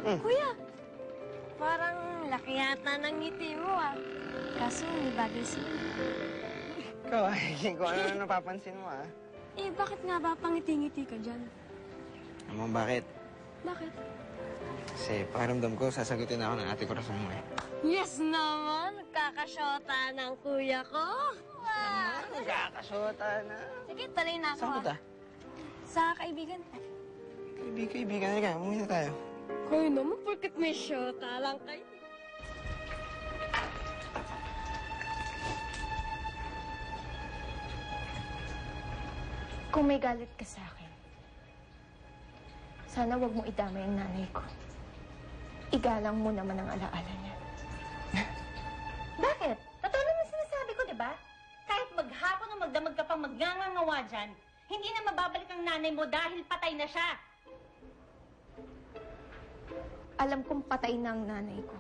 Kuya, parang laki yata ng ngiti mo ah. Kaso may bagay sa'yo. Ikaw, kung ano na napapansin mo, ah. Eh, bakit nga ba pangiti-ngiti ka dyan? Alam mo bakit? Bakit? Kasi pakiramdam ko, sasagutin ako ng ate ko rason mo, eh. Yes naman! Kakasyota ng kuya ko! Wow! Nagkakasota na. Sige, talay na ako. Saan punta? Sa kaibigan. Kaibigan, halika. Umuwi na tayo. Kayo naman, porket may syota lang kayo. Kung may galit ka sa akin, sana wag mo idamay ang nanay ko. Igalang mo naman ang alaala niya. Bakit? Totoo naman sinasabi ko, di ba? Kahit maghapon o magdamag ka pang magngangangawa dyan, hindi na mababalik ang nanay mo dahil patay na siya. Alam kong patay na ang nanay ko.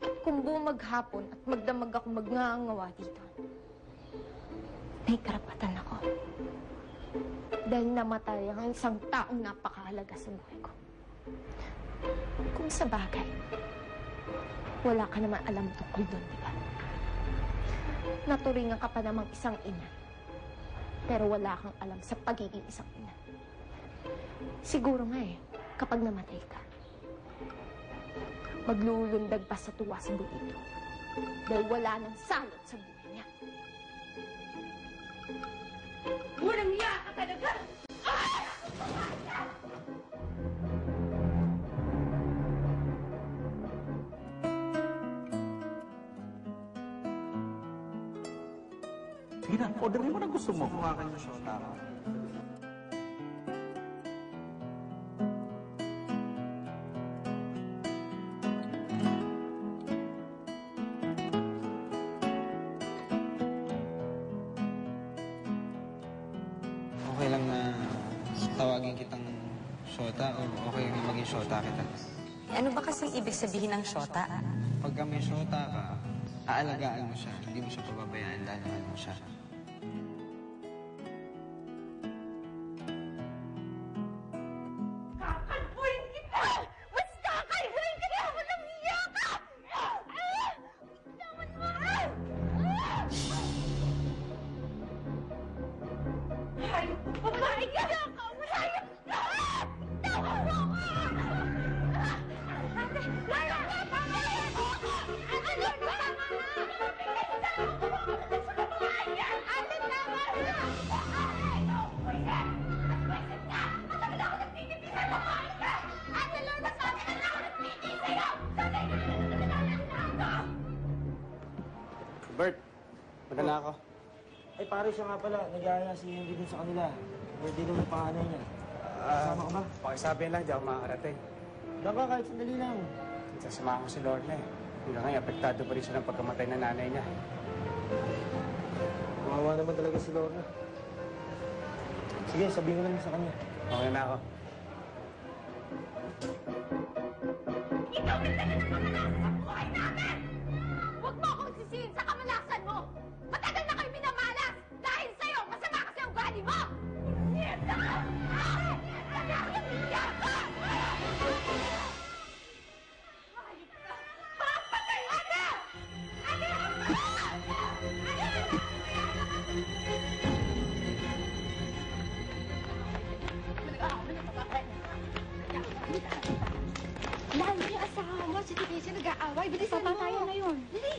At kung bumaghapon at magdamag ako magngangawa dito, may karapatan ako. Dahil namatay ang isang taong napakahalaga sa buhay ko. Kung sa bagay, wala ka naman alam tungkol doon, di ba? Naturingan ka pa namang isang ina. Pero wala kang alam sa pagiging isang ina. Siguro nga kapag namatay ka, maglulundag pa sa tuwa sa buhay ito. Dahil wala nang salot sa buhay niya. Walang iya ka talaga! Sige na, orderin mo na gusto mo. Mukha ka niyo, shota ako. Okay lang na tawagin kitang shota o okay lang maging shota kita? Ano ba kasing ibig sabihin ng shota? Pagka may shota ka, aalagaan mo siya. Hindi mo siya pababayaan, lalaman mo siya. Kakalpuin kita! Mas kakalpuin kita! Walang iya ka! Daman mo! Hayop! Babae ka! Hayop ka! Tama mo ka! Ate! Lala! Ate! Lala! Ate, tama na! Ate, Lorna, sabi na ako nagpiti sa'yo! Bert, maganda ako. Ay, pare siya nga pala. Nag-aaya si Henry din sa kanila. Birthday daw ng panganay niya. Kasama ka ba? Pakisabi lang, di ako makakarating. Diyan ka, kahit sandali lang. Sasamahan ko si Lorna eh. Hanggang ngayon, apektado pa rin siya ng pagkamatay ng nanay niya. Kawawa naman talaga si Lorna. Sige, sabihin ko lang sa kanya. Okay na ako. Ikaw nagdala ng kamalasan sa buhay namin! Huwag mo akong sisihin sa kamalasan mo! Matagal na kayo minamalas! Dahil sa'yo, masama kasi ang ugali mo! Niyeta ka! Niyeta ka! Niyeta ka! Papatay! Ate! Ate! Lalo yung asawa mo, si Titi nag-aaway. Bilis, papatayan na yun. Dali!